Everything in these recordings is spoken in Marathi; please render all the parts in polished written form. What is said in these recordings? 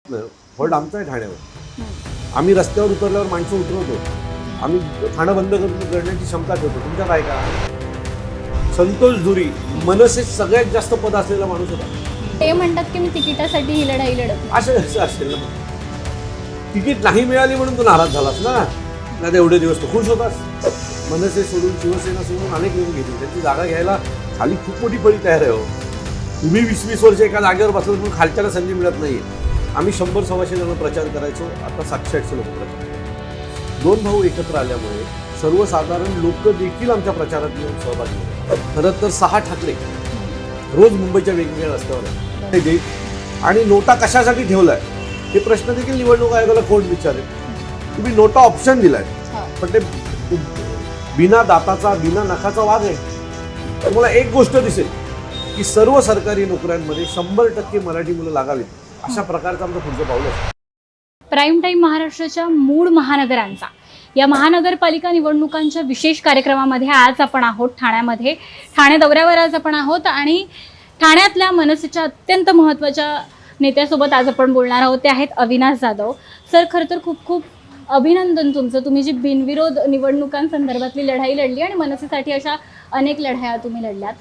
फॉल्ट आमचा आहे ठाण्यावर. आम्ही रस्त्यावर उतरल्यावर माणसं उतरवतो, आम्ही ठाणं बंद करण्याची क्षमता ठेवतो. तुमच्यात आहे का? संतोष धुरी मनसे सगळ्यात जास्त पद असलेला माणूस होता. ते म्हणतात की मी तिकिटासाठी ही लढाई लढत असं असेल ना. तिकीट नाही मिळाली म्हणून तू नाराज झालास ना, नाही तर एवढे दिवस तू खुश होतास. मनसे सोडून शिवसेना सोडून अनेक येऊन घेतली, त्यांची जागा घ्यायला खाली खूप मोठी पळी तयार आहे. हो, तुम्ही 20-20 वर्ष एका जागेवर बसलो म्हणून खालच्याला संधी मिळत नाही. आम्ही 100-125 जण प्रचार करायचो, आता 700-800 लोक प्रचार. दोन भाऊ एकत्र आल्यामुळे सर्वसाधारण लोक देखील आमच्या प्रचारात येऊन सहभागी होतात. खरं तर 6 ठाकरे रोज मुंबईच्या वेगवेगळ्या रस्त्यावर आहेत. आणि नोटा कशासाठी ठेवलाय हे प्रश्न देखील निवडणूक आयोगाला कोण विचारेल. तुम्ही नोटा ऑप्शन दिलाय, पण ते बिना दाताचा बिना नखाचा वाघ आहे. तुम्हाला एक गोष्ट दिसेल की सर्व सरकारी नोकऱ्यांमध्ये 100% मराठी मुलं लागावीत, अशा प्रकारचं आमचं पुढचं पाऊल आहे. प्राईम टाईम महाराष्ट्राच्या मूळ महानगरांचा या महानगरपालिका निवडणुकांच्या विशेष कार्यक्रमामध्ये आज आपण आहोत ठाण्यामध्ये. ठाणे दौऱ्यावर आज आपण आहोत आणि ठाण्यातल्या मनसेच्या अत्यंत महत्त्वाच्या नेत्यासोबत आज आपण बोलणार आहोत. ते आहेत अविनाश जाधव. सर, खरं तर खूप खूप अभिनंदन तुमचं. तुम्ही जी बिनविरोध निवडणुकांसंदर्भातली लढाई लढली आणि मनसेसाठी अशा अनेक लढाया तुम्ही लढल्यात.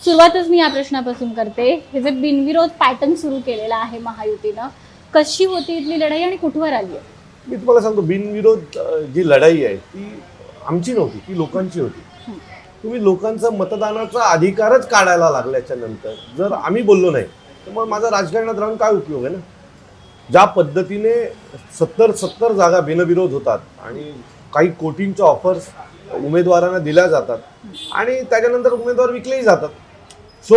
सुरुवातच मी या प्रश्नापासून करते. हे जे बिनविरोध पॅटर्न सुरू केलेला आहे महायुतीनं, कशी होती इथली लढाई आणि कुठवर आली आहे? मी तुम्हाला सांगतो, बिनविरोध जी लढाई आहे ती आमची नव्हती, ती लोकांची होती. तुम्ही लोकांचा मतदानाचा अधिकारच काढायला लागल्याच्या नंतर जर आम्ही बोललो नाही तर मग माझा राजकारणात राहून काय उपयोग आहे ना. ज्या पद्धतीने 70 जागा बिनविरोध होतात आणि काही कोटींच्या ऑफर्स उमेदवारांना दिल्या जातात आणि त्याच्यानंतर उमेदवार विकलेही जातात. सो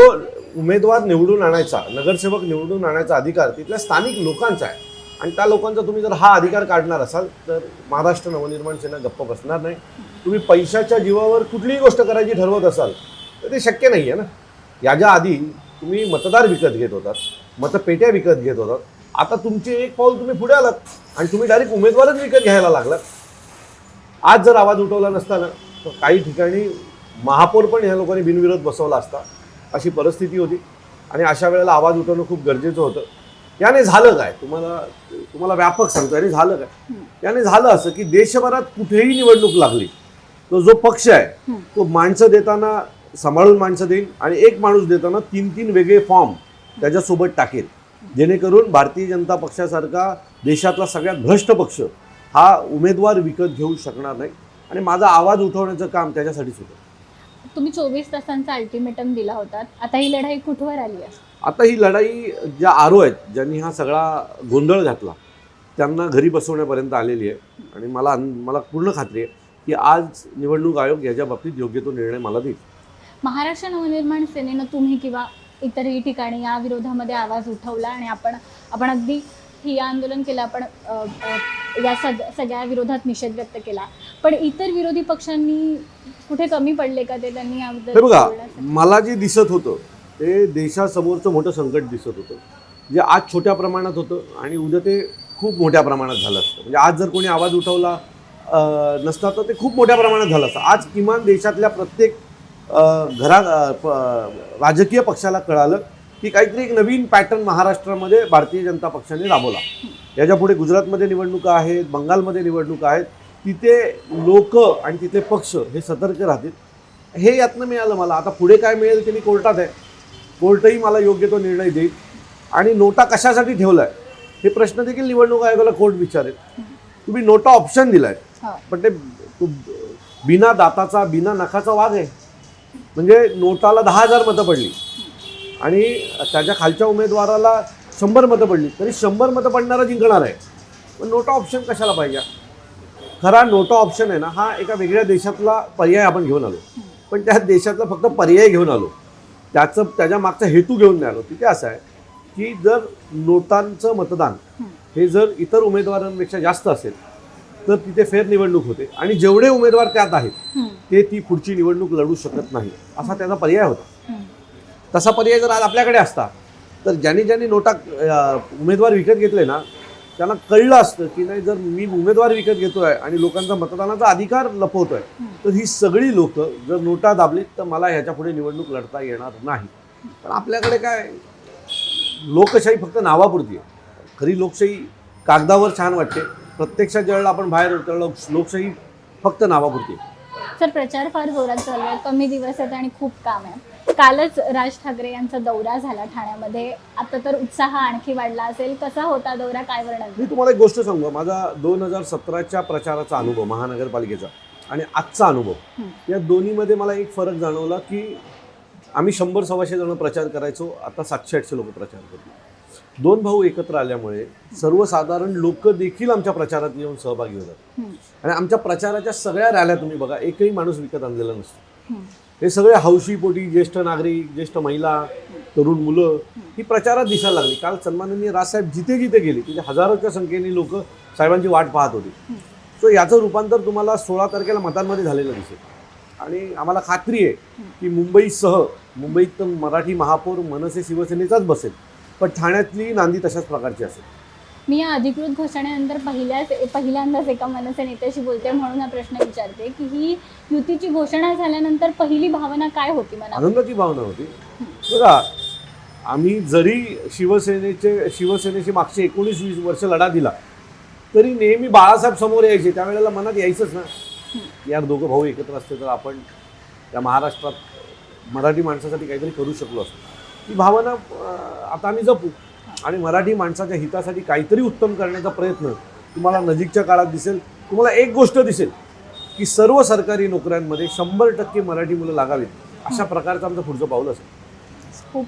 उमेदवार निवडून आणायचा, नगरसेवक निवडून आणायचा अधिकार तिथल्या स्थानिक लोकांचा आहे. आणि त्या लोकांचा तुम्ही जर हा अधिकार काढणार असाल तर महाराष्ट्र नवनिर्माण सेना गप्प बसणार नाही. तुम्ही पैशाच्या जीवावर कुठलीही गोष्ट करायची ठरवत असाल तर ते शक्य नाही आहे ना. याच्या आधी तुम्ही मतदार विकत घेत होतात, मतपेट्या विकत घेत होतात. आता तुमचे एक पाऊल तुम्ही पुढे आलात आणि तुम्ही डायरेक्ट उमेदवारच विकत घ्यायला लागलात. आज जर आवाज उठवला नसता ना तर काही ठिकाणी महापौर पण ह्या लोकांनी बिनविरोध बसवला असता, अशी परिस्थिती होती. आणि अशा वेळेला आवाज उठवणं खूप गरजेचं होतं. याने झालं काय, तुम्हाला व्यापक सांगतो, याने झालं काय. याने झालं असं की देशभरात कुठेही निवडणूक लागली तो जो पक्ष आहे तो माणसं देताना सांभाळून माणसं देईल आणि एक माणूस देताना 3-3 वेगळे फॉर्म त्याच्यासोबत टाकेल, जेणेकरून भारतीय जनता पक्षासारखा देशातला सगळ्यात भ्रष्ट पक्ष हा उमेदवार विकत घेऊ शकणार नाही. आणि माझा आवाज उठवण्याचं काम त्याच्यासाठीच होतं. तुम्ही 24 तासांचा अल्टिमेटम दिला होता. आता ही लढाई कुठवर आली आहे? आता ही लढाई ज्या आरो आहेत, ज्यांनी हा सगळा गोंधळ घातला, त्यांना घरी बसवण्यापर्यंत आलेली आहे. आणि मला पूर्ण खात्री आहे की आज निवडणूक आयोग याच्या बाबतीत योग्य तो निर्णय मला देईल. महाराष्ट्र नवनिर्माण सेनेनं तुम्ही किंवा इतरही ठिकाणी या विरोधामध्ये आवाज उठवला आणि आपण अगदी ठिय्या आंदोलन केलं. आपण या सगळ्या विरोधात निषेध व्यक्त केला. पण इतर विरोधी पक्षांनी कुठे कमी पडले का? ते त्यांनी हे बघा, मला जे दिसत होतं ते देशासमोरचं मोठं संकट दिसत होतं, जे आज छोट्या प्रमाणात होतं आणि उद्या ते खूप मोठ्या प्रमाणात झालं असतं. म्हणजे आज जर कोणी आवाज उठवला नसता तर ते खूप मोठ्या प्रमाणात झालं असतं. आज किमान देशातल्या प्रत्येक राजकीय पक्षाला कळालं की काहीतरी एक नवीन पॅटर्न महाराष्ट्रामध्ये भारतीय जनता पक्षाने राबवला. याच्यापुढे गुजरातमध्ये निवडणुका आहेत, बंगालमध्ये निवडणुका आहेत. तिथे लोक आणि तिथले पक्ष हे सतर्क राहतील. हे यातनं मिळालं मला. आता पुढे काय मिळेल ते मी कोर्टात आहे. कोर्टही मला योग्य तो निर्णय देईल. आणि नोटा कशासाठी ठेवलाय हे प्रश्न देखील निवडणूक आयोगाला कोर्ट विचारेल. तुम्ही नोटा ऑप्शन दिलाय, पण ते बिना दाताचा बिना नखाचा वाघ आहे. म्हणजे नोटाला 10,000 मतं पडली आणि त्याच्या खालच्या उमेदवाराला 100 मतं पडली, तरी 100 मतं पडणारा जिंकणार आहे. पण नोटा ऑप्शन कशाला पाहिजे? खरा नोटा ऑप्शन आहे ना, हा एका वेगळ्या देशातला पर्याय आपण घेऊन आलो. पण त्या देशातला फक्त पर्याय घेऊन आलो, त्याच्या मागचा हेतू घेऊन नाही आलो. तिथे असं आहे की जर नोटांचं मतदान हे जर इतर उमेदवारांपेक्षा जास्त असेल तर तिथे फेर निवडणूक होते आणि जेवढे उमेदवार त्यात आहेत ते ती पुढची निवडणूक लढू शकत नाही, असा त्याचा पर्याय होता. तसा पर्याय जर आज आपल्याकडे असता तर ज्यांनी नोटा उमेदवार विकत घेतले ना त्यांना कळलं असतं की नाही, जर मी उमेदवार विकत घेतोय आणि लोकांचा मतदानाचा अधिकार लपवतोय तर ही सगळी लोक जर नोटा दाबलीत तर मला ह्याच्या पुढे निवडणूक लढता येणार नाही. पण आपल्याकडे काय, लोकशाही फक्त नावापुरती आहे. खरी लोकशाही कागदावर छान वाटते, प्रत्यक्षात ज्यावेळेला आपण बाहेर होतो त्यावेळेला लोकशाही फक्त नावापुरती. सर, प्रचार फार जोरात चालू आहे, कमी दिवस आहेत आणि खूप काम आहे. कालच राज ठाकरे यांचा दौरा झाला ठाण्यामध्ये, आता तर उत्साह आणखी वाढला असेल. कसा होता दौरा, काय वर्णन? मी तुम्हाला एक गोष्ट सांगू, माझा 2017च्या प्रचाराचा अनुभव महानगरपालिकेचा आणि आजचा अनुभव या दोन्हीमध्ये मला एक फरक जाणवला की आम्ही 100-125 जण प्रचार करायचो, आता 700-800 लोक प्रचार करतो. दोन भाऊ एकत्र आल्यामुळे सर्वसाधारण लोक देखील आमच्या प्रचारात येऊन सहभागी होतात. आणि आमच्या प्रचाराच्या सगळ्या रॅल्या तुम्ही बघा, एकही माणूस विकत आणलेला नसतो. हे सगळे हौशी पोटी ज्येष्ठ नागरिक, ज्येष्ठ महिला, तरुण मुलं ही प्रचारात दिसायला लागली. काल सन्माननीय राजसाहेब जिथे जिथे गेले तिथे हजारोच्या संख्येने लोक साहेबांची वाट पाहत होती. सो याचं रूपांतर तुम्हाला 16 तारखेला मतांमध्ये झालेलं दिसेल. आणि आम्हाला खात्री आहे की मुंबईत तर मराठी महापौर मनसे शिवसेनेचाच बसेल, पण ठाण्यातली नांदी तशाच प्रकारची असेल. मी या अधिकृत घोषणेनंतर पहिल्यांदाच एका मनसे नेत्याशी बोलते, म्हणून हा प्रश्न विचारते की ही युतीची घोषणा झाल्यानंतर पहिली भावना काय होती मनात? आनंदाची भावना होती. बघा, आम्ही जरी शिवसेनेची मागचे 19-20 वर्ष लढा दिला तरी नेहमी बाळासाहेब समोर यायचे, त्यावेळेला मनात यायचंच ना, यार दोघं भाऊ एकत्र असते तर आपण या महाराष्ट्रात मराठी माणसासाठी काहीतरी करू शकलो असतो. ही भावना आता आम्ही जपू आणि मराठी माणसाच्या हितासाठी काहीतरी उत्तम करण्याचा प्रयत्न तुम्हाला नजीकच्या काळात दिसेल. तुम्हाला एक गोष्ट दिसेल की सर्व सरकारी नोकऱ्यांमध्ये 100% मराठी मुलं लागावीत, अशा प्रकारचं आमचं पुढचं पाऊल असेल. खूप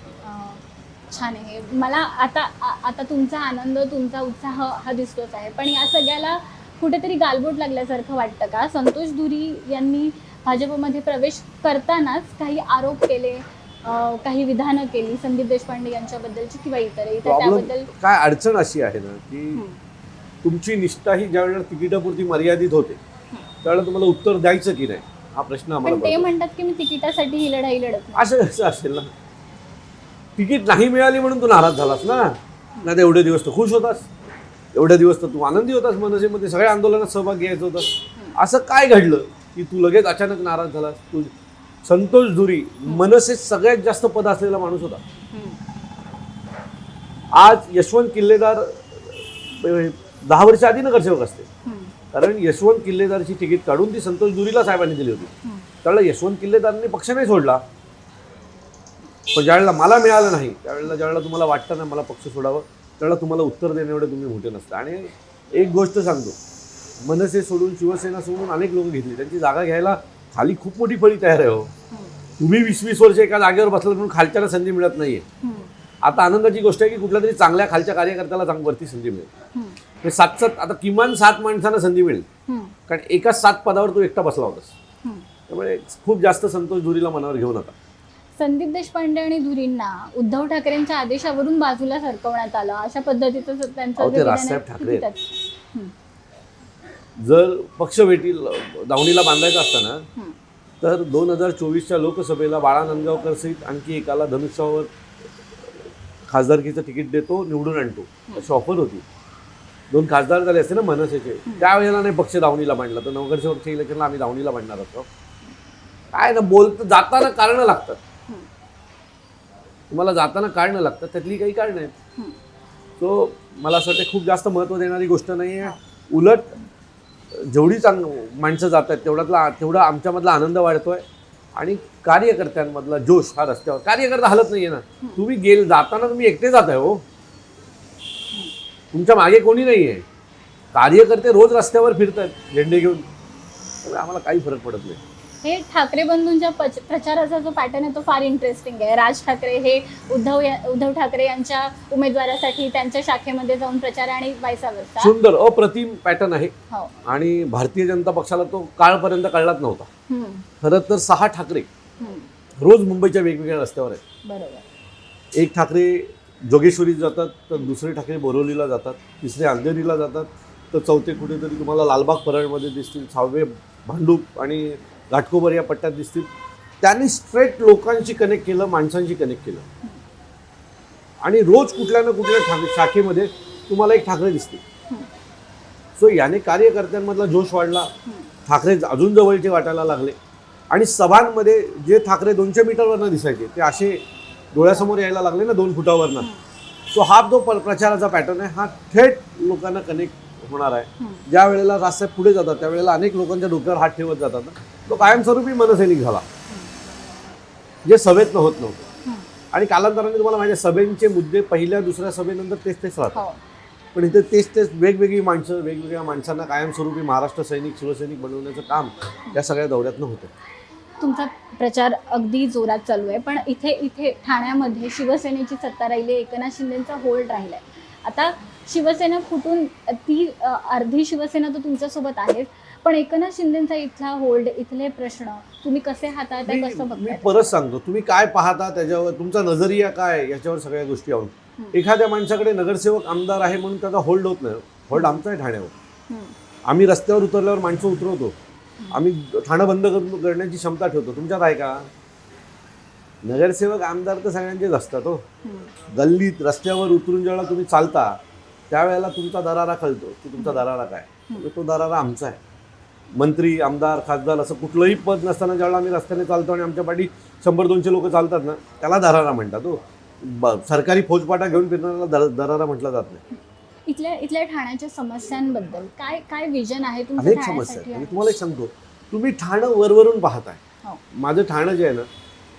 छान आहे. मला आता तुमचा आनंद, तुमचा उत्साह हा दिसतोच आहे, पण या सगळ्याला कुठेतरी गालबोट लागल्यासारखं वाटतं का? संतोष धुरी यांनी भाजपमध्ये प्रवेश करतानाच काही आरोप केले, काही विधानं केली संदीप देशपांडे यांच्याबद्दलची किंवा इतरही, तर त्याबद्दल काय अडचण अशी आहे ना की तुमची निष्ठा ही ज्या वेळेला तिकिटापुरती मर्यादित होते त्यावेळेला तुम्हाला उत्तर द्यायचं की नाही हा प्रश्न आम्हाला पण ते म्हणतात की मी तिकिटासाठी ही लढाई लढत नाही. असं कसं असेल ना, तिकीट नाही मिळाली म्हणून तू नाराज झालास ना, नाही तर एवढे दिवस तर खुश होतास, एवढे दिवस तर तू आनंदी होतास, मनसेमध्ये सगळ्या आंदोलनात सहभाग घ्यायचा होता. असं काय घडलं की तू लगेच अचानक नाराज झालास? तू संतोष धुरी मनसे सगळ्यात जास्त पद असलेला माणूस होता. आज यशवंत किल्लेदार 10 वर्ष आधी नगरसेवक असते, कारण यशवंत किल्लेदारची तिकीट काढून ती संतोष धुरीला साहेबांनी दिली होती. त्यावेळेला यशवंत किल्लेदारांनी पक्ष नाही सोडला, पण ज्यावेळेला मला मिळालं नाही ज्यावेळेला तुम्हाला वाटतं ना मला पक्ष सोडावं, त्यावेळेला तुम्हाला उत्तर देणे एवढे तुम्ही मोठे नसता. आणि एक गोष्ट सांगतो, मनसे सोडून शिवसेना सोडून अनेक लोक घेतली, त्यांची जागा घ्यायला खाली खूप मोठी फळी तयार आहे. हो, तुम्ही 20-20 वर्ष एका जागेवर बसला म्हणून खालच्याला संधी मिळत नाहीये. आता आनंदाची गोष्ट आहे की कुठल्या तरी चांगल्या खालच्या कार्यकर्त्याला वरती संधी मिळेल. हे 7 आता किमान 7 माणसांना संधी मिळेल, कारण एकाच 7 पदावर तू एकटा बसला होतास. त्यामुळे खूप जास्त संतोष धुरीला मनावर घेऊ नका. संदीप देशपांडे आणि धुरींना उद्धव ठाकरेंच्या आदेशावरून बाजूला सरकवण्यात आलं, अशा पद्धतीचं त्यांचं ते राजसाहेब ठाकरे जर पक्ष भेटील दावणीला बांधायचं असताना तर 2024च्या लोकसभेला बाळा नांदगावकर सहित आणखी एकाला धनुष्यावर खासदारकीचं तिकीट देतो, निवडून आणतो, अशी ऑफर होती. 2 खासदार झाले असते ना मनसेचे, त्यावेळेला नाही पक्ष दावणीला बांधला, तर नगरसेवकच्या इलेक्शनला आम्ही दावणीला बांधणार होतो. काय ना बोलतं जाताना कारणं लागतात, तुम्हाला जाताना कारणं लागतात, त्यातली काही कारणं आहेत. सो मला असं वाटतं खूप जास्त महत्त्व देणारी गोष्ट नाही आहे. उलट जेवढी माणसं जात आहेत तेवढा आमच्यामधला आनंद वाढतोय आणि कार्यकर्त्यांमधला जोश हा रस्त्यावर, कार्यकर्ता हलत नाहीये ना. तुम्ही जाताना तुम्ही एकटे जात आहे, हो, तुमच्या मागे कोणी नाही आहे. कार्यकर्ते रोज रस्त्यावर फिरतात झेंडे घेऊन, त्यामुळे आम्हाला काही फरक पडत नाही. हे ठाकरे बंधूंच्या प्रचाराचा जो पॅटर्न आहे तो फार इंटरेस्टिंग आहे. राज ठाकरे हे उद्धव ठाकरे यांच्या उमेदवारासाठी त्यांच्या शाखेमध्ये जाऊन प्रचार आणि वायसा वर्सा. सुंदर अप्रतिम पॅटर्न आहे. हो. आणि भारतीय जनता पक्षाला तो काळपर्यंत कळलाच नव्हता. खरं तर 6 ठाकरे रोज मुंबईच्या वेगवेगळ्या रस्त्यावर आहेत. बरोबर. एक ठाकरे जोगेश्वरीत जातात, तर दुसरे ठाकरे बोरिवलीला जातात, तिसरे अंधेरीला जातात, तर चौथे कुठेतरी तुम्हाला लालबाग परळमध्ये दिसतील, 6वे भांडूप आणि घाटकोपर या पट्ट्यात दिसतील. त्यांनी स्ट्रेट लोकांशी कनेक्ट केलं, माणसांशी कनेक्ट केलं. आणि रोज कुठल्या ना कुठल्या शाखेमध्ये तुम्हाला एक ठाकरे दिसते. सो याने कार्यकर्त्यांमधला जोश वाढला, ठाकरे अजून जवळचे वाटायला लागले. आणि सभांमध्ये जे ठाकरे 200 मीटरवरनं दिसायचे ते असे डोळ्यासमोर यायला लागले ना 2 फुटावरनं. सो हा जो प्रचाराचा पॅटर्न आहे हा थेट लोकांना कनेक्ट होणार आहे. ज्या वेळेला राजसाहेब पुढे जातात त्यावेळेला अनेक लोकांच्या डोक्यावर हात ठेवत जातात ना, तो कायमस्वरूपी मनसैनिक झाला, जे सभेतनं होत नव्हतं. आणि कालांतराने तुम्हाला माहिती आहे सभेचे मुद्दे पहिल्या दुसऱ्या सभेनंतर तेच राहतात. पण इथे तेच वेगवेगळी माणसं, वेगवेगळ्या माणसांना कायमस्वरूपी महाराष्ट्र सैनिक शिवसैनिक बनवण्याचं काम या सगळ्या दौऱ्यातनं होतं. तुमचा प्रचार अगदी जोरात चालू आहे, पण इथे ठाण्यामध्ये शिवसेनेची सत्ता राहिली, एकनाथ शिंदेचा होल्ड राहिलाय. आता शिवसेना फुटून ती अर्धी शिवसेना तर तुमच्यासोबत आहेच, पण एकनाथ शिंदेचा इथला होल्ड, इथले प्रश्न तुम्ही कसे हाताळताय, कसं मी बघताय? परत सांगतो, तुम्ही काय पाहता त्याच्यावर, तुमचा नजरिया काय याच्यावर सगळ्या गोष्टी अवलंबून. एखाद्या माणसाकडे नगरसेवक आमदार आहे म्हणून त्याचा होल्ड होत नाही. होल्ड आमचा आहे ठाण्यावर. आम्ही रस्त्यावर उतरल्यावर माणसं उतरवतो, आम्ही ठाणं बंद करण्याची क्षमता ठेवतो. तुमच्यात आहे का? नगरसेवक आमदार तर सगळ्यांचेच असतात. हो, गल्लीत रस्त्यावर उतरून ज्यावेळेला तुम्ही चालता त्यावेळेला तुमचा दरारा कळतो की तुमचा दरारा काय. तो दरारा आमचा आहे. मंत्री, आमदार, खासदार असं कुठलंही पद नसताना ज्यावेळेला आम्ही रस्त्याने चालतो आणि आमच्या पाठी 100-200 लोक चालतात ना, त्याला दरारा म्हणतात. हो, सरकारी फौजपाटा घेऊन फिरणाऱ्याला दरारा म्हटलं जात नाही. इथल्या ठाण्याच्या समस्यांबद्दल काय विजन आहे तुमचं? अनेक समस्या आहेत. आणि तुम्हाला एक सांगतो, तुम्ही ठाणं वरवरून पाहताय. माझं ठाणं जे आहे ना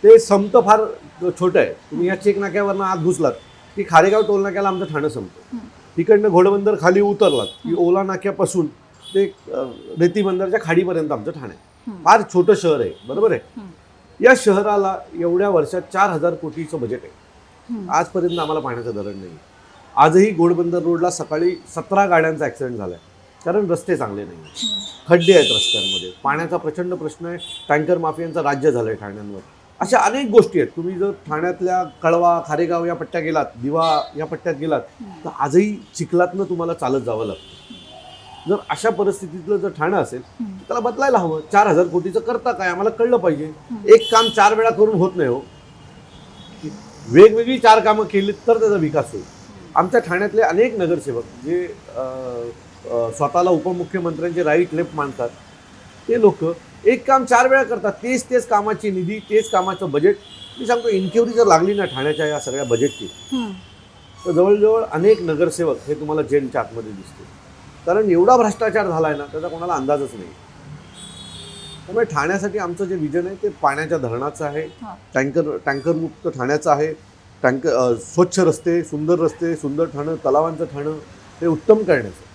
ते संपतं फार छोटं आहे. तुम्ही या चेक नाक्यावरनं आत घुसलात की खारेगाव टोल नाक्याला आमचं ठाणं संपतं. तिकडनं घोडबंदर खाली उतरलात की ओला नाक्यापासून ते रेती बंदरच्या खाडीपर्यंत आमचं ठाणे. फार छोटं शहर आहे, बरोबर आहे. या शहराला एवढ्या वर्षात 4,000 कोटीचं बजेट आहे. आजपर्यंत आम्हाला पाण्याचं धरण नाही. आजही घोडबंदर रोडला सकाळी 17 गाड्यांचा ॲक्सिडेंट झाला आहे, कारण रस्ते चांगले नाही, खड्डे आहेत रस्त्यांमध्ये, पाण्याचा प्रचंड प्रश्न आहे, टँकर माफियांचं राज्य झालं आहे ठाण्यांवर. अशा अनेक गोष्टी आहेत. तुम्ही जर ठाण्यातल्या कळवा, खारेगाव या पट्ट्या गेलात, दिवा या पट्ट्यात गेलात तर आजही चिखलातनं तुम्हाला चालत जावं लागतं. जर अशा परिस्थितीतलं जर ठाणं असेल तर त्याला बदलायला हवं. 4,000 कोटीचं करता काय आम्हाला कळलं पाहिजे. एक काम 4 वेळा करून होत नाही. हो, वेगवेगळी 4 कामं केली तर त्याचा विकास होईल. आमच्या ठाण्यातले अनेक नगरसेवक जे स्वतःला उपमुख्यमंत्र्यांचे राईट लेफ्ट मानतात, ते लोक एक काम 4 वेळा करतात. तेच कामाची निधी, तेच कामाचं बजेट. मी सांगतो, इन्क्वायरी जर लागली ना ठाण्याच्या या सगळ्या बजेटची, तर जवळजवळ अनेक नगरसेवक हे तुम्हाला जेलच्या आतमध्ये दिसतील. कारण एवढा भ्रष्टाचार झाला आहे ना, त्याचा कोणाला अंदाजच नाही. त्यामुळे ठाण्यासाठी आमचं जे विजन आहे ते पाण्याच्या धरणाचं आहे, टँकरमुक्त ठाण्याचं आहे, स्वच्छ रस्ते, सुंदर ठाणं, तलावांचं ठाणं हे उत्तम करण्याचं.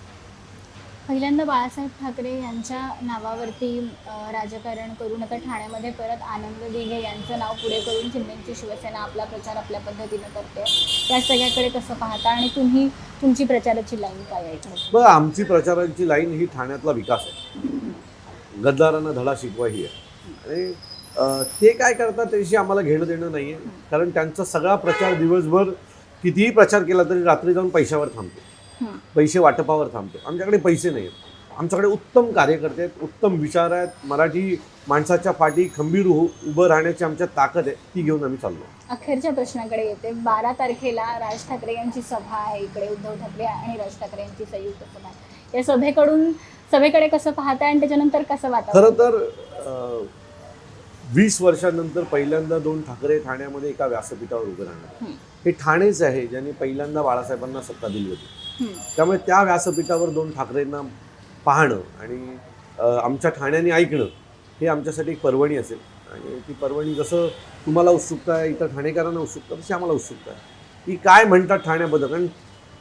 पहिल्यांदा बाळासाहेब ठाकरे यांच्या नावावरती राजकारण करून आता ठाण्यामध्ये परत आनंद दिघे यांचं नाव पुढे करून शिंदेची शिवसेना आपला प्रचार आपल्या पद्धतीनं करते. या सगळ्याकडे कसं पाहता आणि तुमची प्रचाराची लाईन काय आहे? बघा, आमची प्रचाराची लाईन ही ठाण्यातला विकास आहे. गद्दारांना धडा शिकवा ही आहे. आणि ते काय करतात त्याशी आम्हाला घेणं देणं नाही आहे. कारण त्यांचा सगळा प्रचार दिवसभर कितीही प्रचार केला तरी रात्री जाऊन पैशावर थांबतो, पैसे वाटपावर थांबतो. आमच्याकडे पैसे नाही आहेत. आमच्याकडे उत्तम कार्यकर्ते आहेत, उत्तम विचार आहेत. मराठी माणसाच्या पाठी खंबीर उभं राहण्याची आमच्या ताकद आहे, ती घेऊन आम्ही चाललो. अखेरच्या प्रश्नाकडे येते. 12 तारखेला राज ठाकरे यांची सभा आहे. इकडे उद्धव ठाकरे आणि राज ठाकरे यांची संयुक्त सभा आहे. या सभेकडे कसं पाहताय आणि त्याच्यानंतर कसं वातावरण? खरं तर 20 वर्षांनंतर पहिल्यांदा 2 ठाकरे ठाण्यामध्ये एका व्यासपीठावर उभे राहणार. हे ठाणेच आहे ज्यांनी पहिल्यांदा बाळासाहेबांना सत्ता दिली होती. त्यामुळे त्या व्यासपीठावर 2 ठाकरेंना पाहणं आणि आमच्या ठाण्याने ऐकणं हे आमच्यासाठी एक पर्वणी असेल. आणि ती पर्वणी जसं तुम्हाला उत्सुकता आहे, इतर ठाणेकरांना उत्सुकता, तशी आम्हाला उत्सुकता आहे की काय म्हणतात ठाण्याबद्दल. कारण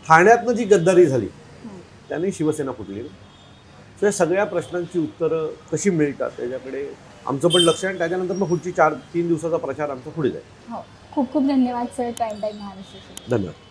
ठाण्यातनं जी गद्दारी झाली त्याने शिवसेना फुटली. सो या सगळ्या प्रश्नांची उत्तरं कशी मिळतात त्याच्याकडे आमचं पण लक्ष आहे. आणि त्याच्यानंतर मग पुढची 4-3 दिवसाचा प्रचार आमचा पुढे जाईल. हो, खूप खूप धन्यवाद सर. टाइम महाराष्ट्र. धन्यवाद.